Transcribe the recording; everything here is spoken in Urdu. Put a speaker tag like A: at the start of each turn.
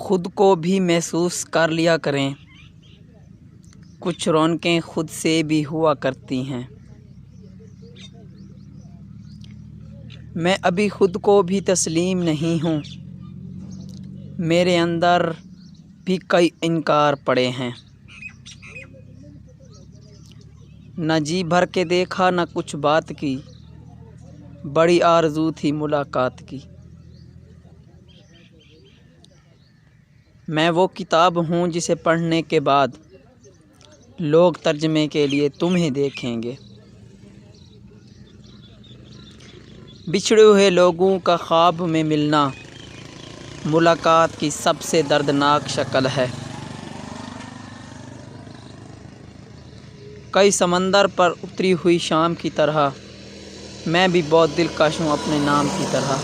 A: خود کو بھی محسوس کر لیا کریں، کچھ رونقیں خود سے بھی ہوا کرتی ہیں۔ میں ابھی خود کو بھی تسلیم نہیں ہوں، میرے اندر بھی کئی انکار پڑے ہیں۔ نہ جی بھر کے دیکھا نہ کچھ بات کی، بڑی آرزو تھی ملاقات کی۔ میں وہ کتاب ہوں جسے پڑھنے کے بعد لوگ ترجمے کے لیے تمہیں دیکھیں گے۔ بچھڑے ہوئے لوگوں کا خواب میں ملنا ملاقات کی سب سے دردناک شکل ہے۔ کئی سمندر پر اتری ہوئی شام کی طرح میں بھی بہت دلکش ہوں اپنے نام کی طرح۔